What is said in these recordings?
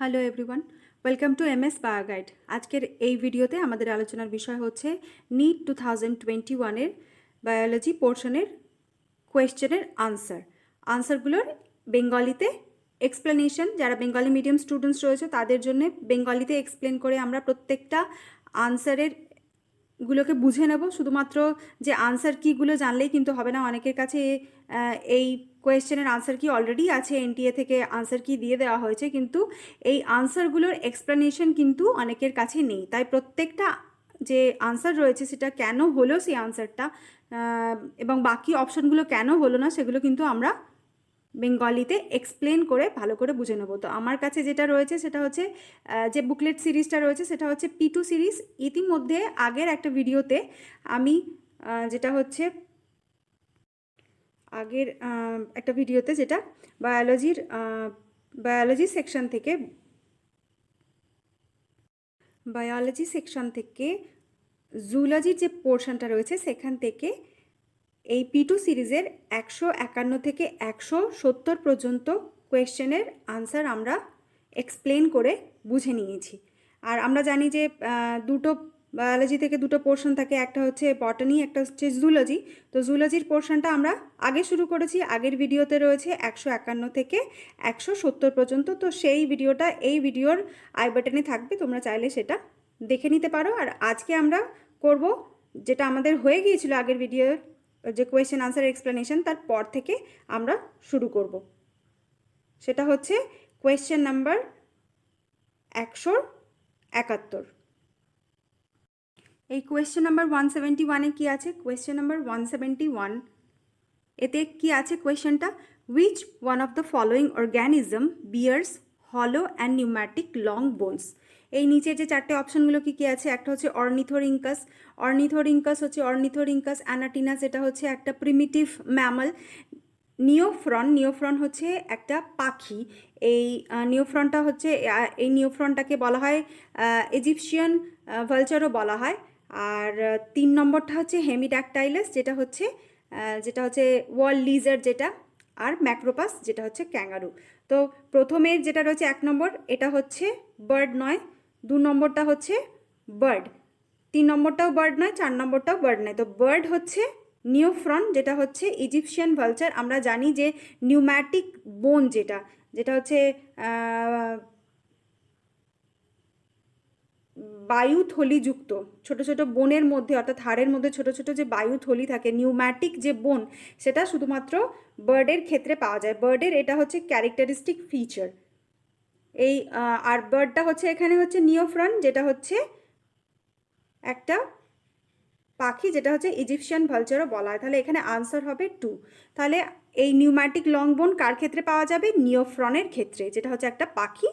Hello everyone, welcome to MS bio guide. আজকের এই ভিডিওতে আমাদের আলোচনার বিষয় হচ্ছে নিট 2021-এর বায়োলজি পোর্শনের কোয়েশ্চেনের আনসারগুলোর বেঙ্গলিতে এক্সপ্লেনেশন। যারা বেঙ্গলি মিডিয়াম স্টুডেন্টস রয়েছে তাদের জন্য বেঙ্গলিতে এক্সপ্লেন করে আমরা প্রত্যেকটা আনসারের গুলোকে বুঝে নেব। শুধুমাত্র যে আনসার কিগুলো জানলেই কিন্তু হবে না। অনেকের কাছে এই কোয়েশ্চেনের আনসার কি অলরেডি আছে, এনটিএ থেকে আনসার কি দিয়ে দেওয়া হয়েছে, কিন্তু এই আনসারগুলোর এক্সপ্লেনেশন কিন্তু অনেকের কাছে নেই। তাই প্রত্যেকটা যে আনসার রয়েছে সেটা কেন হলো সেই আনসারটা এবং বাকি অপশানগুলো কেন হলো না সেগুলো কিন্তু আমরা বেঙ্গলিতে এক্সপ্লেন করে ভালো করে বুঝে নেব। তো আমার কাছে যেটা রয়েছে সেটা হচ্ছে যে বুকলেট সিরিজটা রয়েছে সেটা হচ্ছে P2 সিরিজ। ইতিমধ্যে আগের একটা ভিডিওতে আমি যেটা হচ্ছে আগের একটা ভিডিওতে যেটা বায়োলজি সেকশন থেকে জুলজির যে পোর্শনটা রয়েছে সেখান থেকে এই P2 সিরিজের 151 থেকে 170 পর্যন্ত কোয়েশ্চেনের আনসার আমরা এক্সপ্লেন করে বুঝে নিয়েছি। আর আমরা জানি যে দুটো বায়োলজি থেকে দুটো পোর্শন থাকে, একটা হচ্ছে বটানি, একটা হচ্ছে জুলজি। তো জুলজির পোর্শনটা আমরা আগে শুরু করেছি, আগের ভিডিওতে রয়েছে 151 থেকে 170 পর্যন্ত। তো সেই ভিডিওটা এই ভিডিওর আই বাটনে থাকবে, তোমরা চাইলে সেটা দেখে নিতে পারো। আর আজকে আমরা করব যেটা আমাদের হয়ে গিয়েছিল আগের ভিডিওর যে কোয়েশ্চেন আনসার এক্সপ্লেনেশন, তারপর থেকে আমরা শুরু করব। সেটা হচ্ছে কোয়েশ্চেন নাম্বার 171। এই কোয়েশ্চেন নাম্বার 171-এ কী আছে? কোয়েশ্চেন নাম্বার 171 এতে কি আছে কোয়েশ্চেনটা? Which one of the following organism bears hollow and pneumatic long bones. এই নিচে যে চারটে অপশনগুলো কী কী আছে? একটা হচ্ছে অর্নিথোরিঙ্কাস হচ্ছে অর্নিথোরিঙ্কাস অ্যানাটিনাস, এটা হচ্ছে একটা প্রিমিটিভ ম্যামাল। নিওফ্রন হচ্ছে একটা পাখি। এই নিওফ্রনটাকে বলা হয় ইজিপশিয়ান ভালচারও বলা হয়। আর 3 নম্বরটা হচ্ছে হেমিড্যাকটাইলাস, যেটা হচ্ছে ওয়ার্ল্ড লিজার্ড যেটা, আর ম্যাক্রোপাস যেটা হচ্ছে ক্যাঙ্গারু। তো প্রথমের যেটা রয়েছে 1 নম্বর, এটা হচ্ছে বার্ড নয়। 2 নম্বরটা হচ্ছে বার্ড, 3 নম্বরটাও বার্ড নয়, 4 নম্বরটাও বার্ড নয়। তো বার্ড হচ্ছে নিওফ্রন, যেটা হচ্ছে ইজিপশিয়ান ভালচার। আমরা জানি যে নিউম্যাটিক বোন যেটা হচ্ছে বায়ুথলিযুক্ত ছোট ছোট বোনের মধ্যে, অর্থাৎ হাড়ের মধ্যে ছোট ছোট যে বায়ুথলি থাকে, নিউম্যাটিক যে বোন, সেটা শুধুমাত্র বার্ডের ক্ষেত্রে পাওয়া যায়। বার্ডের এটা হচ্ছে ক্যারেক্টারিস্টিক ফিচার। এই আর বার্ডটা হচ্ছে এখানে হচ্ছে নিওফ্রন, যেটা হচ্ছে একটা পাখি, যেটা হচ্ছে ইজিপশিয়ান ভালচারও বলা হয়। তাহলে এখানে আনসার হবে 2। তাহলে এই নিউম্যাটিক লং বোন কার ক্ষেত্রে পাওয়া যাবে? নিওফ্রনের ক্ষেত্রে, যেটা হচ্ছে একটা পাখি,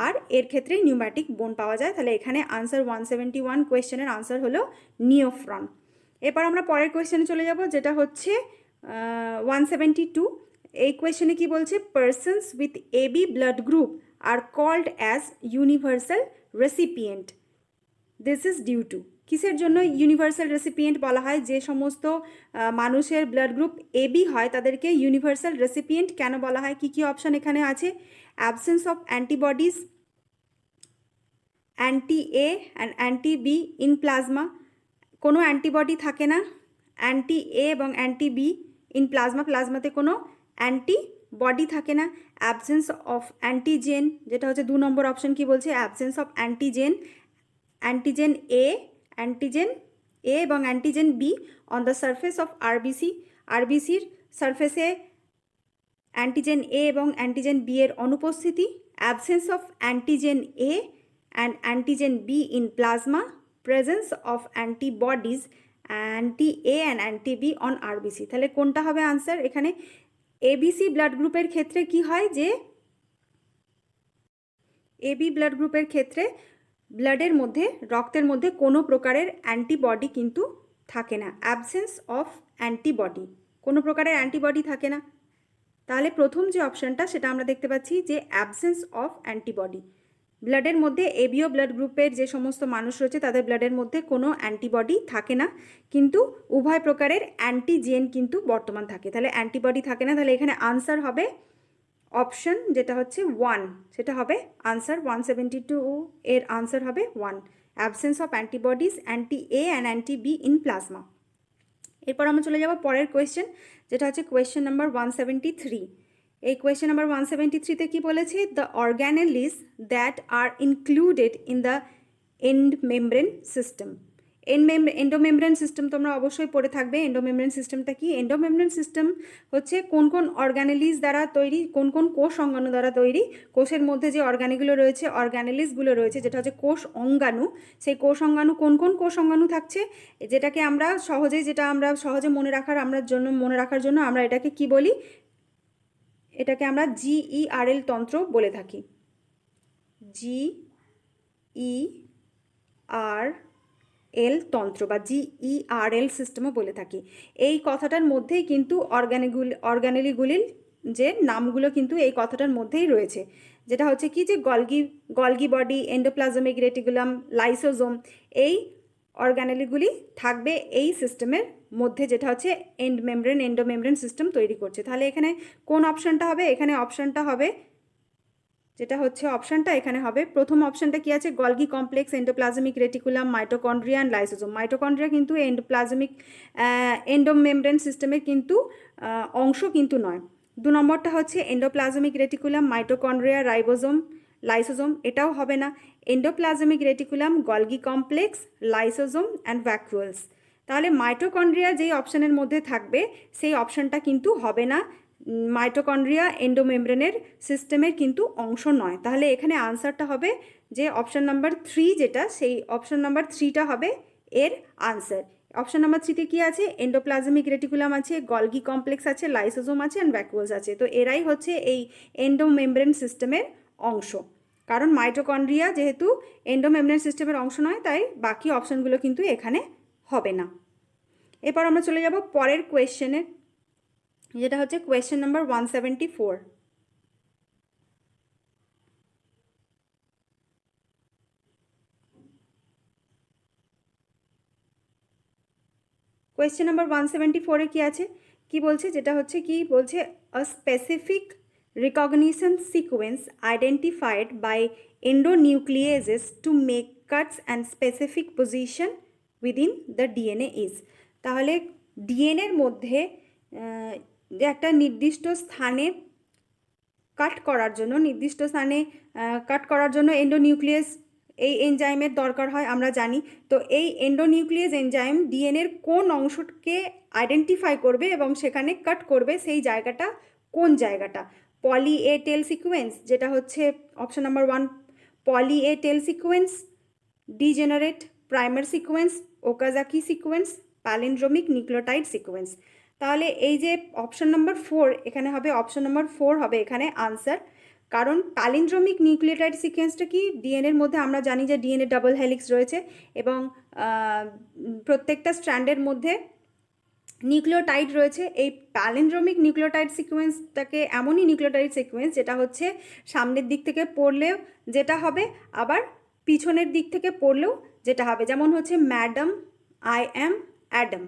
আর এর ক্ষেত্রেই নিউম্যাটিক বোন পাওয়া যায়। তাহলে এখানে আনসার 171 কোয়েশ্চেনের আনসার হলো নিওফ্রন। এরপর আমরা পরের কোয়েশ্চেনে চলে যাব, যেটা হচ্ছে 172। এই কোয়েশ্চেনে কি বলছে? Persons with AB blood group আর called as universal recipient. This is due to. কিসের জন্য ইউনিভার্সাল রেসিপিয়েন্ট বলা হয়? যে সমস্ত মানুষের ব্লাড গ্রুপ AB হয় তাদেরকে ইউনিভার্সাল রেসিপিয়েন্ট কেন বলা হয়? কি কি অপশন এখানে আছে? Absence of antibodies, anti A and anti B in plasma, কোনো অ্যান্টিবডি থাকে না। অ্যান্টি A এবং অ্যান্টি B ইন প্লাজমাতে কোনো অ্যান্টিবডি থাকে না। অ্যাবসেন্স অফ অ্যান্টিজেন, যেটা হচ্ছে 2 নম্বর অপশন কি বলছে? অ্যাবসেন্স অফ অ্যান্টিজেন A এবং antigen B on the surface of আরবিসির সারফেসে অ্যান্টিজেন A এবং অ্যান্টিজেন B এর অনুপস্থিতি। Absence of antigen A and antigen B in plasma, presence of antibodies anti A and anti B on RBC. তাহলে কোনটা হবে answer? এখানে ABC ব্লাড গ্রুপের ক্ষেত্রে কি হয় যে AB ব্লাড গ্রুপের ক্ষেত্রে ব্লাডের মধ্যে, রক্তের মধ্যে কোনো প্রকারের অ্যান্টিবডি কিন্তু থাকে না। অ্যাবসেন্স অফ অ্যান্টিবডি, কোনো প্রকারের অ্যান্টিবডি থাকে না। তাহলে প্রথম যে অপশানটা সেটা আমরা দেখতে পাচ্ছি যে অ্যাবসেন্স অফ অ্যান্টিবডি। ব্লাডের মধ্যে ABO ব্লাড গ্রুপের যে সমস্ত মানুষ রয়েছে তাদের ব্লাডের মধ্যে কোনো অ্যান্টিবডি থাকে না, কিন্তু উভয় প্রকারের অ্যান্টিজেন কিন্তু বর্তমান থাকে। তাহলে অ্যান্টিবডি থাকে না। তাহলে এখানে আনসার হবে অপশন যেটা হচ্ছে 1, সেটা হবে আনসার 172 এর আনসার হবে 1, absence of antibodies anti A and anti be in plasma. এরপর আমরা চলে যাব পরের কোয়েশ্চেন, যেটা হচ্ছে কোয়েশ্চেন নাম্বার 173। এই কোয়েশ্চেন নাম্বার 173তে কি বলেছে, the organelles that are included in the endomembrane system. Endomembrane system তোমরা অবশ্যই পড়ে থাকবে। এন্ডোমেমব্রেন সিস্টেমটা কি? এন্ডোমেমব্রেন সিস্টেম হচ্ছে কোন কোন অর্গানেলিজ দ্বারা তৈরি, কোন কোন কোষ অঙ্গাণু দ্বারা তৈরি। কোষের মধ্যে যে অর্গানিগুলো রয়েছে, অর্গানেলিজগুলো রয়েছে, যেটা হচ্ছে কোষ অঙ্গাণু, সেই কোষ অঙ্গাণু কোন কোন কোষ অঙ্গাণু থাকছে, যেটাকে আমরা সহজে মনে রাখার জন্য আমরা এটাকে কি বলি? এটাকে আমরা GERL তন্ত্র বলে থাকি। GERL তন্ত্র বা GERL সিস্টেমও বলে থাকি। এই কথাটার মধ্যেই কিন্তু অর্গানেলিগুলির যে নামগুলো কিন্তু এই কথাটার মধ্যেই রয়েছে, যেটা হচ্ছে কি, যে Golgi body, endoplasmic reticulum, lysosome, এই অর্গানেলিগুলি থাকবে এই সিস্টেমের মধ্যে, যেটা হচ্ছে এন্ডোমেমব্রেন সিস্টেম তৈরি করছে। তাহলে এখানে কোন অপশানটা হবে? এখানে অপশানটা হবে, যেটা হচ্ছে অপশানটা এখানে হবে, প্রথম অপশানটা কি আছে? Golgi complex, endoplasmic reticulum, mitochondria and lysosome. Mitochondria কিন্তু এন্ডোমেমব্রেন সিস্টেমের কিন্তু অংশ কিন্তু নয়। 2 নম্বরটা হচ্ছে endoplasmic reticulum, mitochondria, ribosome, lysosome, এটাও হবে না। Endoplasmic reticulum, Golgi complex, lysosome and vacuoles. তাহলে মাইটোকন্ড্রিয়া যেই অপশানের মধ্যে থাকবে সেই অপশানটা কিন্তু হবে না। মাইটোকন্ড্রিয়া এন্ডোমেমব্রেনের সিস্টেমের কিন্তু অংশ নয়। তাহলে এখানে আনসারটা হবে যে অপশান নাম্বার 3, যেটা সেই অপশান নাম্বার 3টা হবে এর আনসার। অপশান নাম্বার 3তে কি আছে? এন্ডোপ্লাজমিক রেটিকুলাম আছে, গলগি কমপ্লেক্স আছে, লাইসোজোম আছে অ্যান্ড ভ্যাকুয়ালস আছে। তো এরাই হচ্ছে এই এন্ডোমেমব্রেন সিস্টেমের অংশ। কারণ মাইটোকন্ড্রিয়া যেহেতু এন্ডোমেমব্রেন সিস্টেমের অংশ নয়, তাই বাকি অপশানগুলো কিন্তু এখানে হবে না। এরপর আমরা চলে যাব পরের কোয়েশ্চেনে, যেটা হচ্ছে কোয়েশ্চেন নাম্বার 174। কোয়েশ্চেন নাম্বার 174-এ কি আছে, কি বলছে? যেটা হচ্ছে কি বলছে, a specific recognition sequence identified by endonucleases to make cuts and specific position within the DNA is। তাহলে ডিএনএর মধ্যে যে একটা নির্দিষ্ট স্থানে কাট করার জন্য এন্ডোনিউক্লিয়াস এই এনজাইমের দরকার হয়, আমরা জানি। তো এই এন্ডোনিউক্লিয়াস এনজাইম ডিএনএর কোন অংশকে আইডেন্টিফাই করবে এবং সেখানে কাট করবে, সেই জায়গাটা কোন জায়গাটা? পলি এ টেল সিকোয়েন্স, যেটা হচ্ছে option number 1, poly A tail sequence, degenerate primer sequence, Okazaki sequence, palindromic nucleotide sequence. তাহলে এই যে অপশন নাম্বার 4 এখানে হবে, অপশন নাম্বার 4 হবে এখানে আনসার। কারণ প্যালিন্ড্রোমিক নিউক্লিওটাইড সিকোয়েন্সটা কি, ডিএনএর মধ্যে আমরা জানি যে ডিএনএ ডাবল হেলিক্স রয়েছে এবং প্রত্যেকটা স্ট্র্যান্ডের মধ্যে নিউক্লিওটাইড রয়েছে। এই প্যালিন্ড্রোমিক নিউক্লিওটাইড সিকোয়েন্সটাকে এমনই নিউক্লিওটাইড সিকোয়েন্স যেটা হচ্ছে সামনের দিক থেকে পড়লেও যেটা হবে, আবার পিছনের দিক থেকে পড়লেও যেটা হবে। যেমন হচ্ছে ম্যাডাম আই অ্যাম অ্যাডাম।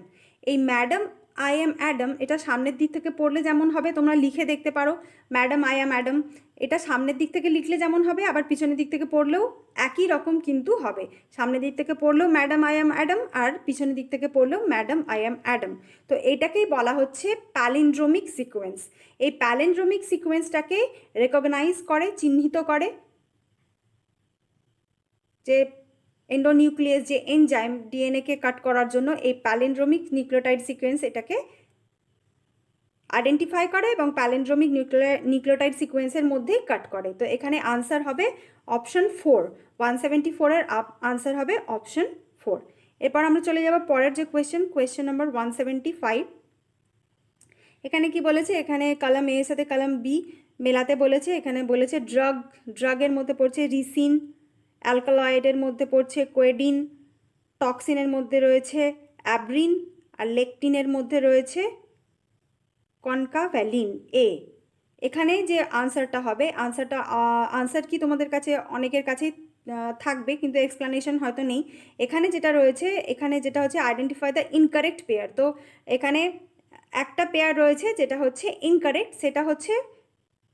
এই ম্যাডাম আই অ্যাম অ্যাডাম এটা সামনের দিক থেকে পড়লে যেমন হবে, তোমরা লিখে দেখতে পারো, ম্যাডাম আই অ্যাম অ্যাডাম, এটা সামনের দিক থেকে লিখলে যেমন হবে, আবার পিছনের দিক থেকে পড়লেও একই রকম কিন্তু হবে। সামনের দিক থেকে পড়লেও ম্যাডাম আই অ্যাম অ্যাডাম, আর পিছনের দিক থেকে পড়লেও ম্যাডাম আই অ্যাম অ্যাডাম। তো এটাকেই বলা হচ্ছে প্যালিন্ড্রোমিক সিকোয়েন্স। এই প্যালিন্ড্রোমিক সিকোয়েন্সটাকে রেকগনাইজ করে, চিহ্নিত করে যে এন্ডোনিউক্লিয়াস যে এনজাইম ডিএনএকে কাট করার জন্য এই প্যালিন্ড্রোমিক নিউক্লিওটাইড সিকোয়েন্স এটাকে আইডেন্টিফাই করে এবং প্যালিন্ড্রোমিক নিউক্লিওটাইড সিকোয়েন্সের মধ্যেই কাট করে। তো এখানে আনসার হবে অপশন 4, 174-এর আনসার হবে অপশন 4। এরপর আমরা চলে যাব পরের যে কোয়েশ্চেন নাম্বার 175। এখানে কি বলেছে, এখানে কলাম এর সাথে কলাম বি মেলাতে বলেছে। এখানে বলেছে ড্রাগের মধ্যে পড়ছে রিসিন, অ্যালকালয়েডের মধ্যে পড়ছে কোয়েডিন, টক্সিনের মধ্যে রয়েছে অ্যাব্রিন, আর লেকটিনের মধ্যে রয়েছে কনকাভ্যালিন এ। এখানে যে আনসারটা হবে, আনসার কি তোমাদের কাছে অনেকের কাছেই থাকবে, কিন্তু এক্সপ্লানেশন হয়তো নেই। এখানে যেটা রয়েছে, এখানে যেটা হচ্ছে আইডেন্টিফাই দ্য ইনকারেক্ট পেয়ার। তো এখানে একটা পেয়ার রয়েছে যেটা হচ্ছে ইনকারেক্ট, সেটা হচ্ছে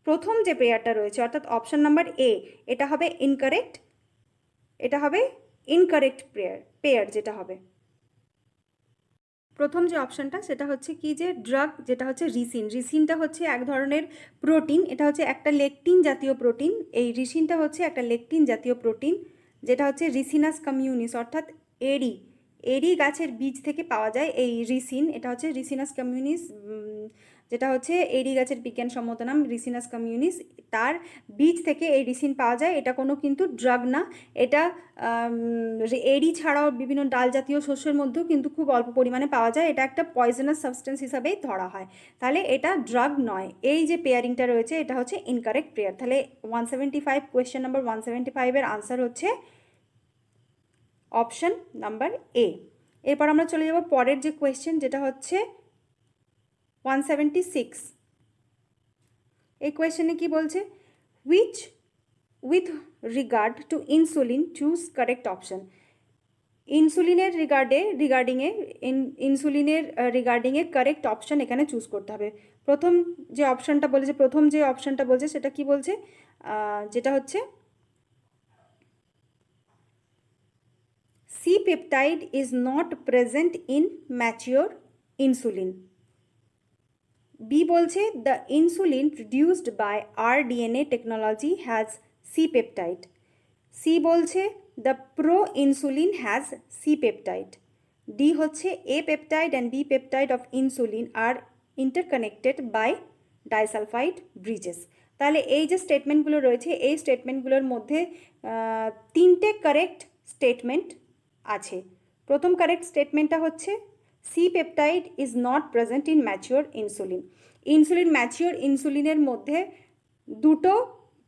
প্রথম যে পেয়ারটা রয়েছে অর্থাৎ অপশন নাম্বার এ, এটা হবে ইনকারেক্ট, এটা হবে ইনকারেক্ট পেয়ার যেটা হবে। প্রথম যে অপশানটা সেটা হচ্ছে কি যে ড্রাগ, যেটা হচ্ছে রিসিন। রিসিনটা হচ্ছে এক ধরনের প্রোটিন, এটা হচ্ছে একটা লেকটিন জাতীয় প্রোটিন। এই রিসিনটা হচ্ছে একটা লেকটিন জাতীয় প্রোটিন, যেটা হচ্ছে রিসিনাস কমিউনিস অর্থাৎ এরি, এরি গাছের বীজ থেকে পাওয়া যায় এই রিসিন। এটা হচ্ছে রিসিনাস কমিউনিস, যেটা হচ্ছে এরি গাছের বিজ্ঞানসম্মত নাম রিসিনাস কমিউনিস। তার বীজ থেকে এই রিসিন পাওয়া যায়। এটা কোনো কিন্তু ড্রাগ না, এটা এরি ছাড়াও বিভিন্ন ডাল জাতীয় শস্যের মধ্যেও কিন্তু খুব অল্প পরিমাণে পাওয়া যায়। এটা একটা পয়জনাস সাবস্টেন্স হিসাবেই ধরা হয়, তাহলে এটা ড্রাগ নয়। এই যে পেয়ারিংটা রয়েছে এটা হচ্ছে ইনকারেক্ট পেয়ার। তাহলে 175 কোয়েশ্চেন নাম্বার 175-এর আনসার হচ্ছে অপশন নাম্বার এ। এরপর আমরা চলে যাব পরের যে কোয়েশ্চেন, যেটা হচ্ছে 176। এই কোয়েশ্চেনে কি বলছে, with regard to insulin choose correct option. ইনসুলিনের রিগার্ডিংয়ে কারেক্ট অপশন এখানে চুজ করতে হবে। প্রথম যে অপশনটা বলছে সেটা কি বলছে, যেটা হচ্ছে C peptide is not present in mature insulin. B বলছে the insulin produced by rDNA technology has C peptide. C বলছে the pro insulin has C peptide. D হচ্ছে A peptide and B peptide of insulin are interconnected by disulphide bridges. তাহলে এই যে স্টেটমেন্টগুলো রয়েছে এই স্টেটমেন্টগুলোর মধ্যে তিনটে কারেক্ট স্টেটমেন্ট আছে। প্রথম কারেক্ট স্টেটমেন্টটা হচ্ছে C peptide is not present in mature insulin. ম্যাচিওর ইনসুলিনের মধ্যে দুটো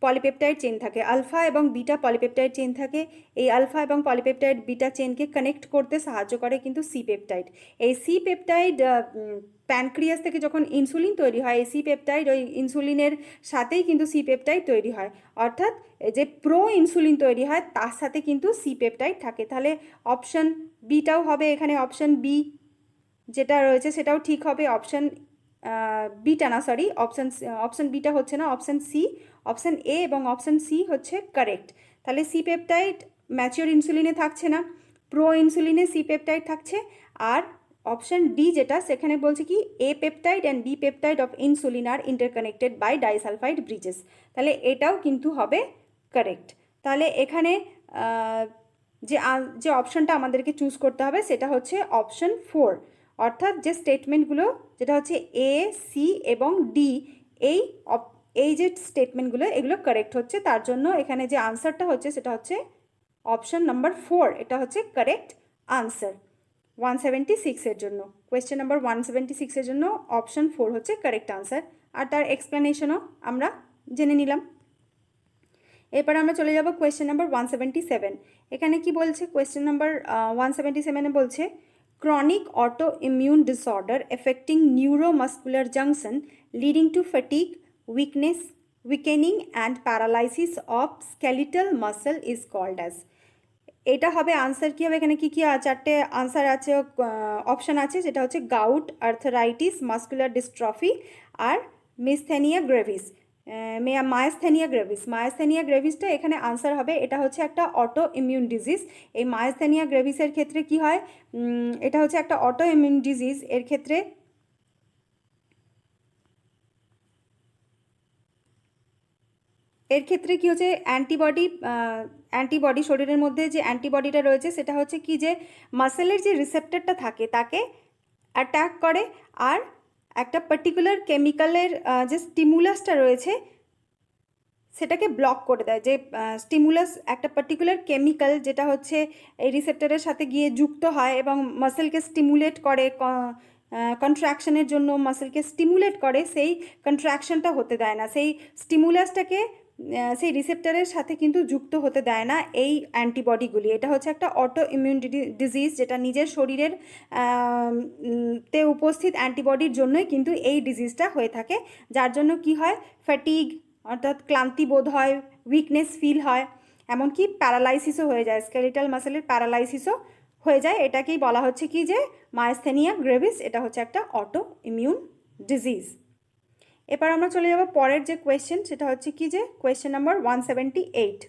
পলিপেপটাইড চেন থাকে, আলফা এবং বিটা পলিপেপটাইড চেন থাকে। এই আলফা এবং পলিপেপটাইড বিটা চেনকে কানেক্ট করতে সাহায্য করে কিন্তু সি পেপটাইড। এই সি পেপটাইড প্যানক্রিয়াস থেকে যখন ইনসুলিন তৈরি হয়, এই সি পেপটাইড ওই ইনসুলিনের সাথেই কিন্তু সি পেপটাইড তৈরি হয়, অর্থাৎ যে প্রো ইনসুলিন তৈরি হয় তার সাথে কিন্তু সি পেপটাইড থাকে। তাহলে অপশন বিটাও হবে এখানে, অপশন বি যেটা রয়েছে সেটাও ঠিক হবে। অপশন বিটা না, সরি, অপশন বিটা হচ্ছে না, অপশন সি, অপশন এ এবং অপশন সি হচ্ছে কারেক্ট। তাহলে সি পেপটাইড ম্যাচিওর ইনসুলিনে থাকছে না, প্রো ইনসুলিনে সি পেপটাইড থাকছে। আর অপশন ডি যেটা, সেখানে বলছে কি A peptide and B peptide of insulin are interconnected by disulphide bridges. তাহলে এটাও কিন্তু হবে কারেক্ট। তাহলে এখানে যে অপশনটা আমাদেরকে চুজ করতে হবে সেটা হচ্ছে অপশন 4, অর্থাৎ যে স্টেটমেন্টগুলো যেটা হচ্ছে এ, সি এবং ডি, এই যে স্টেটমেন্টগুলো এগুলো কারেক্ট হচ্ছে, তার জন্য এখানে যে আনসারটা হচ্ছে সেটা হচ্ছে অপশন নাম্বার 4, এটা হচ্ছে কারেক্ট আনসার 176-এর জন্য। কোয়েশ্চেন নাম্বার 176-এর জন্য অপশন 4 হচ্ছে কারেক্ট আনসার, আর তার এক্সপ্লেনেশনও আমরা জেনে নিলাম। এরপর আমরা চলে যাব কোয়েশ্চেন নাম্বার 177। এখানে কি বলছে, কোয়েশ্চেন নাম্বার 177-এ বলছে chronic autoimmune disorder affecting neuromuscular junction leading to fatigue, weakening and paralysis of skeletal muscle is called as। এটা হবে আনসার কি হবে, এখানে কি কি চারটে আনসার আছে, অপশান আছে, যেটা হচ্ছে গাউট, আর্থারাইটিস, মাস্কুলার ডিস্ট্রফি আর মিসথেনিয়া গ্রেভিস। মায়াস্থেনিয়া গ্রেভিসটা এখানে আনসার হবে। এটা হচ্ছে একটা অটো ইমিউন ডিজিজ। এই মায়াস্থেনিয়া গ্রেভিসের ক্ষেত্রে কি হয়, এটা হচ্ছে একটা অটো ইমিউন ডিজিজ। এর ক্ষেত্রে কি হচ্ছে, অ্যান্টিবডি শরীরের মধ্যে যে অ্যান্টিবডিটা রয়েছে সেটা হচ্ছে কি যে মাসেলের যে রিসেপ্টরটা থাকে তাকে অ্যাটাক করে, আর একটা পার্টিকুলার কেমিক্যালের যে স্টিমুলাসটা রয়েছে সেটাকে ব্লক করে দেয়। যে স্টিমুলাস একটা পার্টিকুলার কেমিক্যাল যেটা হচ্ছে এই রিসেপ্টরের সাথে গিয়ে যুক্ত হয় এবং মাসেলকে স্টিমুলেট করে, কন্ট্রাকশনের জন্য মাসেলকে স্টিমুলেট করে, সেই কন্ট্রাকশনটা হতে দেয় না, সেই স্টিমুলাসটাকে সেই রিসেপ্টরের সাথে কিন্তু যুক্ত হতে দেয় না এই অ্যান্টিবডিগুলি। এটা হচ্ছে একটা অটো ইমিউন ডিজিজ, যেটা নিজের শরীরের তে উপস্থিত অ্যান্টিবডির জন্যই কিন্তু এই ডিজিজটা হয়ে থাকে, যার জন্য কি হয়, ফ্যাটিগ অর্থাৎ ক্লান্তি বোধ হয়, উইকনেস ফিল হয়, এমনকি প্যারালাইসিসও হয়ে যায়, স্কেলিটাল মাসেলের প্যারালাইসিসও হয়ে যায়। এটাকেই বলা হচ্ছে কি যে মায়াস্থেনিয়া গ্রেভিস, এটা হচ্ছে একটা অটো ইমিউন ডিজিজ। এবার আমরা চলে যাব পরের যে কোয়েশ্চেন, সেটা হচ্ছে কি যে কোয়েশ্চেন নাম্বার 178।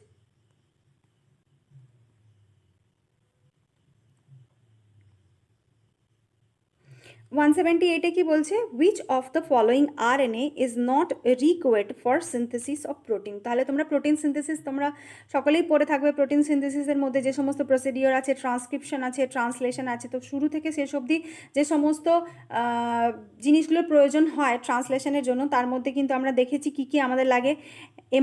178-এ কি বলছে, which of the following RNA is not required for synthesis of protein. তাহলে তোমরা প্রোটিন সিনথেসিস তোমরা সকলেই পড়ে থাকবে। প্রোটিন সিনথেসিসের মধ্যে যে সমস্ত প্রসিডিওর আছে, ট্রান্সক্রিপশন আছে, ট্রান্সলেশন আছে, তো শুরু থেকে শেষ অবধি যে সমস্ত জিনিসগুলোর প্রয়োজন হয় ট্রান্সলেশনের জন্য, তার মধ্যে কিন্তু আমরা দেখেছি কী কী আমাদের লাগে।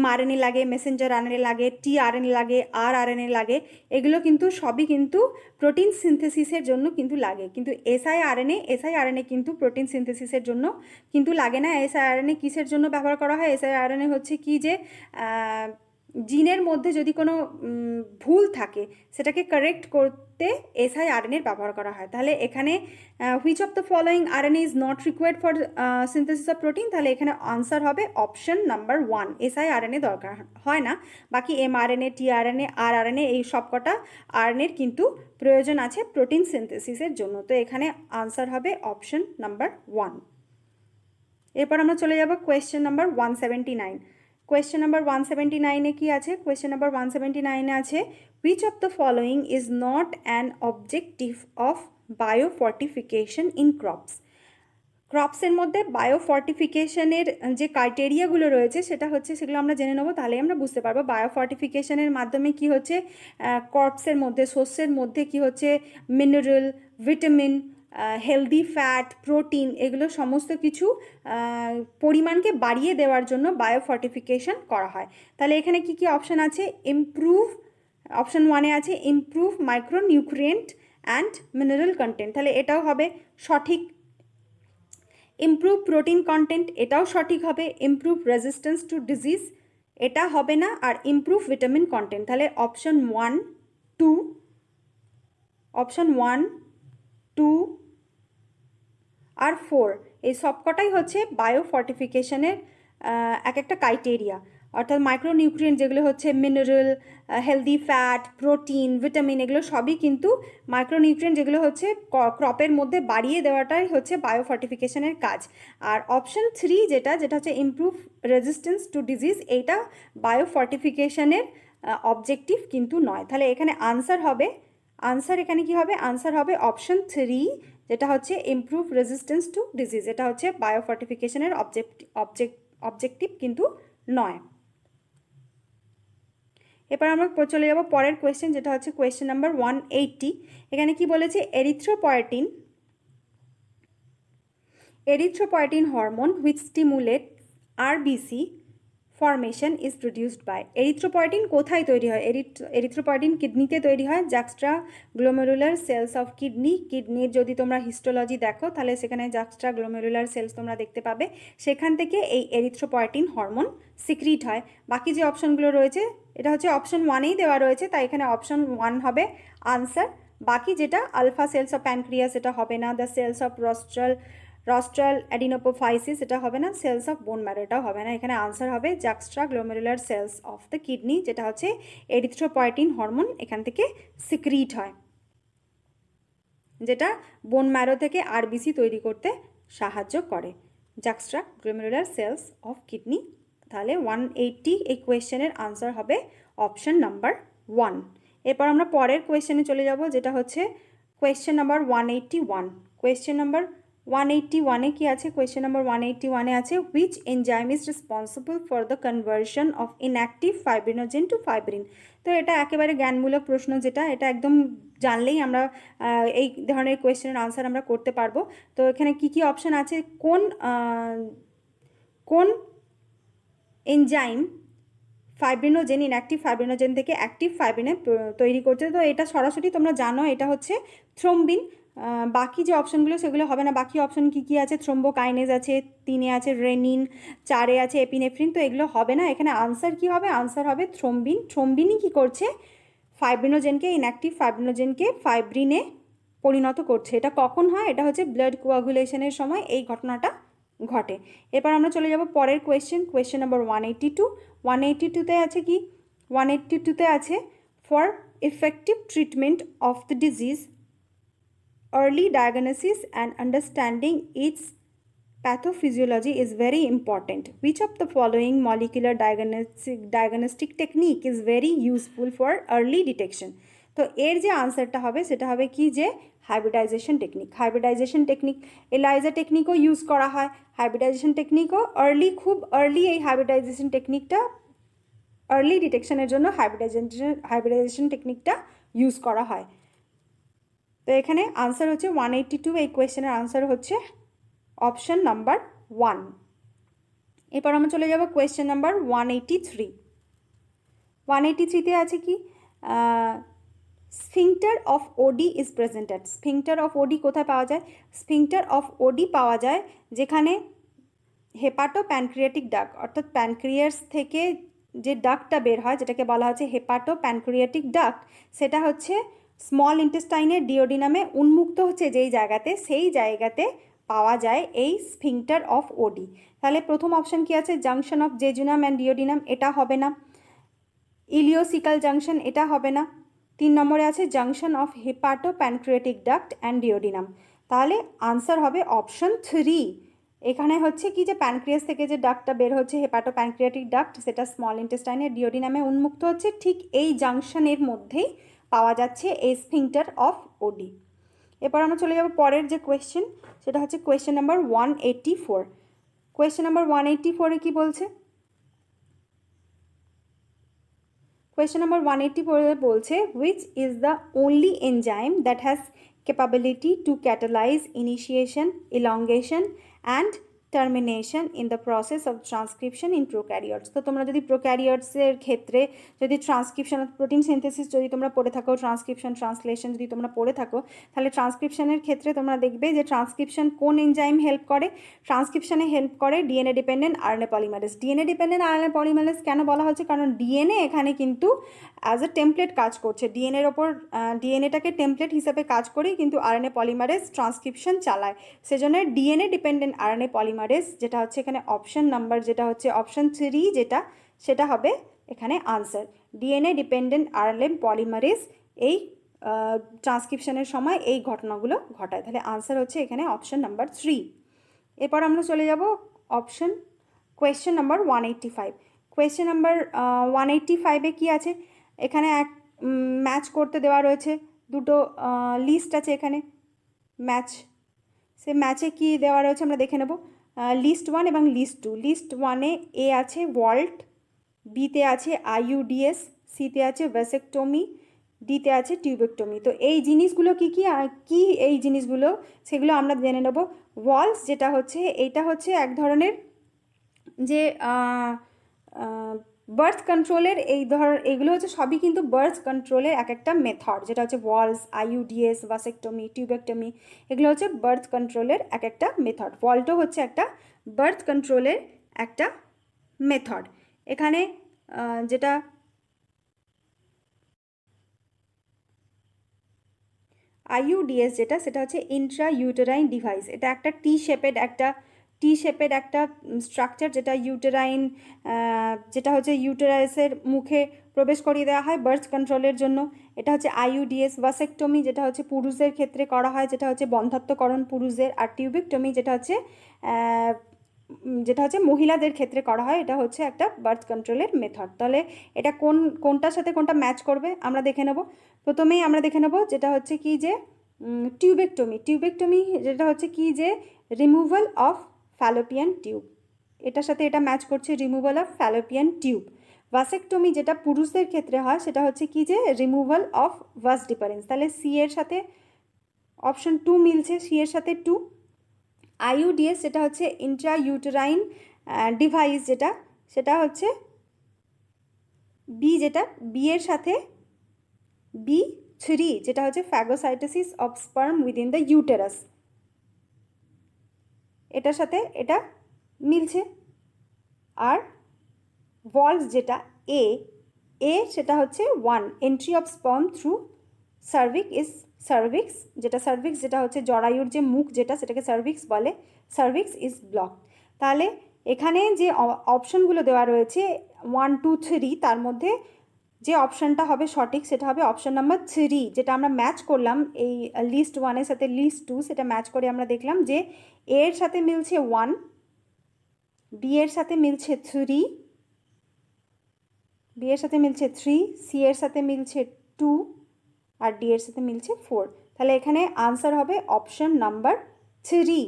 mRNA লাগে, মেসেঞ্জার RNA লাগে, tRNA লাগে, rRNA লাগে। এগুলো কিন্তু সবই কিন্তু প্রোটিন সিনথেসিসের জন্য কিন্তু লাগে। কিন্তু siRNA কিন্তু প্রোটিন সিনথেসিসের জন্য কিন্তু লাগে না। siRNA কিসের জন্য ব্যবহার করা হয়? siRNA হচ্ছে কি যে জিনের মধ্যে যদি কোনো ভুল থাকে সেটাকে কারেক্ট করতে siRNA ব্যবহার করা হয়। তাহলে এখানে which of the following RNA is not required for synthesis of protein, তাহলে এখানে আনসার হবে অপশন নাম্বার 1, siRNA দরকার হয় না। বাকি mRNA, tRNA, rRNA এই সব কটা RNAর কিন্তু প্রয়োজন আছে প্রোটিন সিনথেসিসের জন্য। তো এখানে আনসার হবে অপশন নাম্বার 1। এরপর আমরা চলে যাব কোয়েশ্চেন নাম্বার 179। কোয়েশ্চেন নাম্বার 179-এ কি আছে? কোয়েশ্চেন নাম্বার 179-এ আছে, which of the following is not an objective of biofortification in crops. ক্রপসের মধ্যে বায়োফর্টিফিকেশনের যে ক্রাইটেরিয়াগুলো রয়েছে সেটা হচ্ছে, সেগুলো আমরা জেনে নেবো, তাহলেই আমরা বুঝতে পারবো বায়োফর্টিফিকেশনের মাধ্যমে কি হচ্ছে ক্রপসের মধ্যে, শস্যের মধ্যে কি হচ্ছে mineral, vitamin, healthy fat, protein, এগুলো সমস্ত কিছু পরিমাণকে বাড়িয়ে দেওয়ার জন্য বায়োফর্টিফিকেশন করা হয়। তাহলে এখানে কি কি অপশান আছে? ইমপ্রুভ, অপশান 1-এ আছে improve micronutrient and mineral content, তাহলে এটাও হবে সঠিক। ইমপ্রুভ প্রোটিন কন্টেন্ট, এটাও সঠিক হবে। ইমপ্রুভ রেজিস্ট্যান্স টু ডিজিজ, এটা হবে না। আর ইমপ্রুভ ভিটামিন কন্টেন্ট, তাহলে অপশন 1, 2, অপশন 1, 2 আর 4 এই সবকটাই হচ্ছে বায়োফর্টিফিকেশনের এক একটা ক্রাইটেরিয়া। অর্থাৎ মাইক্রোনিউট্রিয়েন্ট যেগুলো হচ্ছে mineral, healthy fat, protein, vitamin, এগুলো সবই কিন্তু মাইক্রোনিউট্রিয়েন্ট যেগুলো হচ্ছে ক্রপের মধ্যে বাড়িয়ে দেওয়াটাই হচ্ছে বায়োফর্টিফিকেশনের কাজ। আর অপশন 3 যেটা হচ্ছে ইমপ্রুভ রেজিস্ট্যান্স টু ডিজিজ, এইটা বায়োফর্টিফিকেশনের অবজেক্টিভ কিন্তু নয়। তাহলে এখানে আনসার হবে, আনসার এখানে কি হবে? আনসার হবে অপশন 3, যেটা হচ্ছে ইমপ্রুভ রেজিস্ট্যান্স টু ডিজিজ, এটা হচ্ছে বায়োফর্টিফিকেশনের অবজেক্টিভ কিন্তু নয়। এবার আমরা চলে যাব পরের কোয়েশ্চেন, যেটা হচ্ছে কোয়েশ্চেন নাম্বার 180। এখানে কি বলেছে? Erythropoietin hormone which stimulate RBC formation is produced by. Erythropoietin কোথায় তৈরি হয়? এরিথ্রোপয়েটিন কিডনিতে তৈরি হয়, জাক্সট্রা গ্লোমেরুলার সেলস অফ কিডনি। কিডনির যদি তোমরা হিস্টোলজি দেখো তাহলে সেখানে জাক্সট্রা গ্লোমেরুলার সেলস তোমরা দেখতে পাবে, সেখান থেকে এই এরিথ্রোপয়েটিন হরমোন সিক্রিট হয়। বাকি যে অপশনগুলো রয়েছে, এটা হচ্ছে অপশন 1-এই দেওয়া রয়েছে, তাই এখানে অপশন 1 হবে আনসার। বাকি যেটা আলফা সেলস অফ প্যানক্রিয়াস, এটা হবে না। দ্য সেলস অফ রস্ট্রাল অ্যাডিনোপোফাইসিস, এটা হবে না। সেলস অফ বোন ম্যারো, এটাও হবে না। এখানে আনসার হবে juxta glomerular cells of the kidney, যেটা হচ্ছে এরিথ্রোপয়েটিন হরমোন এখান থেকে সিক্রিট হয়, যেটা বোন ম্যারো থেকে আরবিসি তৈরি করতে সাহায্য করে। জাক্সট্রা গ্লোমেরুলার সেলস অফ কিডনি। তাহলে 180 এই কোয়েশ্চেনের আনসার হবে অপশন নাম্বার 1। এরপর আমরা পরের কোয়েশ্চেনে চলে যাব, যেটা হচ্ছে কোয়েশ্চেন নাম্বার 181। কোয়েশ্চেন নাম্বার 181-এ কি আছে? কোয়েশ্চেন নাম্বার 181-এ আছে, which enzyme is responsible for the conversion of inactive fibrinogen to fibrin. তো এটা একেবারে জ্ঞানমূলক প্রশ্ন, যেটা এটা একদম জানলেই আমরা এই ধরনের কোয়েশ্চেনের আনসার আমরা করতে পারবো। তো এখানে কি কি অপশান আছে? কোন এনজাইম ফাইব্রিনোজেন, ইনঅ্যাক্টিভ ফাইব্রিনোজেন থেকে অ্যাক্টিভ ফাইব্রিনে তৈরি করছে? তো এটা সরাসরি তোমরা জানো, এটা হচ্ছে থ্রোম্বিন। বাকি যে অপশনগুলো সেগুলো হবে না। বাকি অপশন কি কি আছে? থ্রোম্বোকাইনেজ আছে, 3-এ আছে রেনিন, 4-এ আছে এপিনেফ্রিন, তো এগুলো হবে না। এখানে আনসার কি হবে? আনসার হবে থ্রোম্বিন। থ্রোম্বিনই কি করছে? ফাইব্রিনোজেনকে, ইনঅ্যাক্টিভ ফাইব্রিনোজেনকে ফাইব্রিনে পরিণত করছে। এটা কখন হয়? এটা হচ্ছে ব্লাড কোয়াগুলেশনের সময় এই ঘটনাটা ঘটে। এবার আমরা চলে যাব পরের কোয়েশ্চেন নাম্বার 182। 182-তে আছে কি? 182-তে আছে for effective treatment of the disease, early diagnosis and understanding its pathophysiology is very important. Which of the following molecular diagnostic technique is very useful for early detection? তো এর যে আনসারটা হবে সেটা হবে কি যে hybridization technique. Hybridization technique, ELISA টেকনিকও ইউজ করা হয়, হাইব্রিডাইজেশন টেকনিকও খুব আর্লি এই হাইব্রিডাইজেশন টেকনিকটা আর্লি ডিটেকশনের জন্য হাইব্রিডাইজেশন টেকনিকটা ইউজ করা হয়। তো এখানে আনসার হচ্ছে 182, এই কোয়েশ্চেনের আনসার হচ্ছে অপশন নাম্বার 1। এরপর আমরা চলে যাব কোয়েশ্চেন নাম্বার 183। 183তে আছে কি sphincter of Oddi is presented. Sphincter of Oddi কোথায় পাওয়া যায়? স্ফিংটার অফ ওডি পাওয়া যায় যেখানে হেপাটো প্যানক্রিয়াটিক ডাক, অর্থাৎ প্যানক্রিয়াস থেকে যে ডাকটা বের হয় যেটাকে বলা হচ্ছে হেপাটো প্যানক্রিয়াটিক ডাক, সেটা হচ্ছে স্মল ইন্টেস্টাইনের ডিওডিনামে উন্মুক্ত হচ্ছে যেই জায়গাতে, সেই জায়গাতে পাওয়া যায় এই স্ফিংটার অফ ওডি। তাহলে প্রথম অপশন কি আছে? Junction of jejunum and duodenum, এটা হবে না। ইলিওসিকাল জাংশন, এটা হবে না। 3 নম্বরে আছে junction of hepato pancreatic duct and duodenum. তাহলে আনসার হবে অপশন 3। এখানে হচ্ছে কি যে প্যানক্রিয়াস থেকে যে ডাক্টটা বের হচ্ছে হেপাটো প্যানক্রিয়াটিক ডাক্ট, সেটা স্মল ইন্টেস্টাইনের ডিওডিনামে উন্মুক্ত হচ্ছে, ঠিক এই জাংশনের মধ্যেই পাওয়া যাচ্ছে এই স্ফিংটার অফ ওডি। এরপর আমরা চলে যাব পরের যে কোয়েশ্চেন, সেটা হচ্ছে কোয়েশ্চেন নাম্বার 184। কোয়েশ্চেন নাম্বার 184-এ কি বলছে? কোয়েশ্চেন নাম্বার 184 বলছে which is the only enzyme that has capability to catalyze initiation, elongation and termination in the process of transcription in prokaryotes। তো তোমরা যদি প্রোক্যারিওটসের ক্ষেত্রে যদি ট্রান্সক্রিপশন প্রোটিন সিনথেসিস যদি তোমরা পড়ে থাকো, ট্রান্সক্রিপশন ট্রান্সলেশন যদি তোমরা পড়ে থাকো, তাহলে ট্রান্সক্রিপশনের ক্ষেত্রে তোমরা দেখবে যে ট্রান্সক্রিপশন কোন এনজাইম হেল্প করে? ট্রান্সক্রিপশনে হেল্প করে DNA dependent RNA polymerase. DNA dependent RNA polymerase কেন বলা হচ্ছে? কারণ ডিএনএ এখানে কিন্তু অ্যাজ এ টেমপ্লেট কাজ করছে, ডিএনএর ওপর ডিএনএটাকে টেমপ্লেট হিসাবে কাজ করেই কিন্তু আরএনএ পলিমারেজ ট্রান্সক্রিপশন চালায়। সেজন্য ডিএনএ ডিপেন্ডেন্ট আরএনএ পলিমারেজ যেটা হচ্ছে এখানে অপশন নাম্বার যেটা হচ্ছে অপশন 3, যেটা সেটা হবে এখানে answer. DNA dependent RNA polymerase এই ট্রান্সক্রিপশনের সময় এই ঘটনাগুলো ঘটায়। তাহলে আনসার হচ্ছে এখানে অপশন নাম্বার 3। এরপর আমরা চলে যাব option question number 185। Question number 185-এ কি আছে? এখানে এক ম্যাচ করতে দেওয়া রয়েছে, দুটো লিস্ট আছে এখানে ম্যাচ। সে ম্যাচে কি দেওয়া রয়েছে আমরা দেখে নেব। লিস্ট 1 এবং লিস্ট 2। লিস্ট 1-এ এ আছে ওয়াল্ট, বিতে আছে আইইউডিএস, সিতে আছে ভ্যাসেকটমি, ডিতে আছে টিউবেকটমি। তো এই জিনিসগুলো কি কি এই জিনিসগুলো সেগুলো আমরা জেনে নেব। ওয়ালস যেটা হচ্ছে এইটা হচ্ছে এক ধরনের যে বার্থ কন্ট্রোলের এইগুলো হচ্ছে সবই কিন্তু বার্থ কন্ট্রোলের এক একটা মেথড, যেটা হচ্ছে ওয়ালস, আইইউডিএস, ভাসেকটমি, টিউবেকটমি, এগুলো হচ্ছে বার্থ কন্ট্রোলের এক একটা মেথড। ওয়াল্টও হচ্ছে একটা বার্থ কন্ট্রোলের একটা মেথড। এখানে যেটা আইইউডিএস যেটা সেটা হচ্ছে ইন্ট্রা ইউটেরাইন ডিভাইস। এটা একটা টি শেপেড একটা স্ট্রাকচার, যেটা ইউটেরাইন যেটা হচ্ছে ইউটেরাসের মুখে প্রবেশ করিয়ে দেওয়া হয় বার্থ কন্ট্রোলের জন্য। এটা হচ্ছে আইইউডিএস। ভাসেকটমি যেটা হচ্ছে পুরুষের ক্ষেত্রে করা হয়, যেটা হচ্ছে বন্ধ্যাত্বকরণ পুরুষদের। আর টিউবেকটমি যেটা হচ্ছে মহিলাদের ক্ষেত্রে করা হয়, এটা হচ্ছে একটা বার্থ কন্ট্রোলের মেথড। তাহলে এটা কোনটার সাথে কোনটা ম্যাচ করবে আমরা দেখে নেব। প্রথমেই আমরা দেখে নেব যেটা হচ্ছে কি যে টিউবেকটমি যেটা হচ্ছে কি যে রিমুভাল অফ ফ্যালোপিয়ান টিউব, এটার সাথে এটা ম্যাচ করছে, রিমুভাল অফ ফ্যালোপিয়ান টিউব। ভাসেকটমি যেটা পুরুষদের ক্ষেত্রে হয় সেটা হচ্ছে কি যে রিমুভাল অফ ভাস ডিফারেন্স। তাহলে সি এর সাথে অপশন 2 মিলছে, সি এর সাথে 2। আইইউডিএস যেটা হচ্ছে ইন্ট্রা ইউটেরাইন ডিভাইস, যেটা সেটা হচ্ছে বি, যেটা বি এর সাথে B3 যেটা হচ্ছে phagocytosis of sperm within the uterus, এটার সাথে এটা মিলছে। আর ভলস যেটা এ সেটা হচ্ছে 1, entry of sperm through cervix যেটা হচ্ছে জরায়ুর যে মুখ যেটা সেটাকে সার্ভিক্স বলে, সার্ভিক্স ইজ ব্লক। তাহলে এখানে যে অপশনগুলো দেওয়া রয়েছে 1, 2, 3, তার মধ্যে যে অপশানটা হবে সঠিক সেটা হবে অপশান নাম্বার 3, যেটা আমরা ম্যাচ করলাম এই লিস্ট 1-এর সাথে লিস্ট 2, সেটা ম্যাচ করে আমরা দেখলাম যে এ এর সাথে মিলছে 1, বি এর সাথে মিলছে 3, বি এর সাথে মিলছে 3, সি এর সাথে মিলছে 2 আর ডি এর সাথে মিলছে 4। তাহলে এখানে আনসার হবে অপশন নাম্বার 3।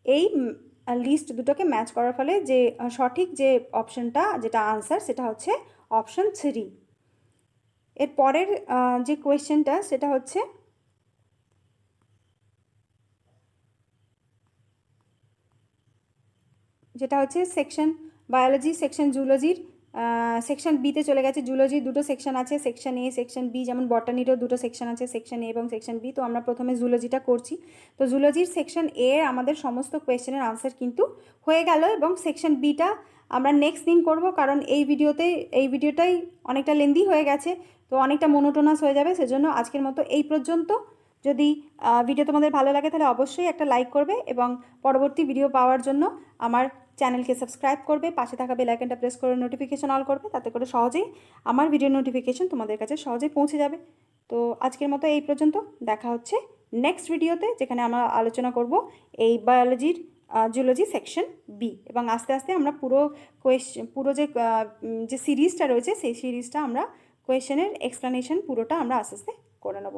এই লিস্ট দুটোকে ম্যাচ করার ফলে যে সঠিক যে অপশনটা যেটা আনসার সেটা হচ্ছে অপশন 3। এর পরের যে কোয়েশ্চেনটা সেটা হচ্ছে সেকশন বায়োলজি, সেকশন জুলজির সেকশন বিতে চলে গেছে। জুলজির দুটো সেকশন আছে, সেকশন এ, সেকশন বি, যেমন বটানিরও দুটো সেকশন আছে, সেকশন এ এবং সেকশন বি। তো আমরা প্রথমে জুলজিটা করছি। তো জুলজির সেকশন এ আমাদের সমস্ত কোয়েশ্চেনের আনসার কিন্তু হয়ে গেল, এবং সেকশন বিটা আমরা নেক্সট দিন করব, কারণ এই ভিডিওটাই অনেকটা লেন্দি হয়ে গেছে, তো অনেকটা মোনোটোনাস হয়ে যাবে। সেজন্য আজকের মতো এই পর্যন্ত। যদি ভিডিও তোমাদের ভালো লাগে তাহলে অবশ্যই একটা লাইক করবে, এবং পরবর্তী ভিডিও পাওয়ার জন্য আমার চ্যানেলকে সাবস্ক্রাইব করবে, পাশে থাকা বেল আইকনটা প্রেস করে নোটিফিকেশন অল করবে, তাতে করে সহজেই আমার ভিডিও নোটিফিকেশন তোমাদের কাছে সহজেই পৌঁছে যাবে। তো আজকের মতো এই পর্যন্ত, দেখা হচ্ছে নেক্সট ভিডিওতে, যেখানে আমরা আলোচনা করব এই বায়োলজির জুলজি সেকশন বি, এবং আস্তে আস্তে আমরা পুরো যে সিরিজটা রয়েছে সেই সিরিজটা আমরা কোয়েশ্চেনের এক্সপ্লেনেশন পুরোটা আমরা আস্তে আস্তে করে নেব।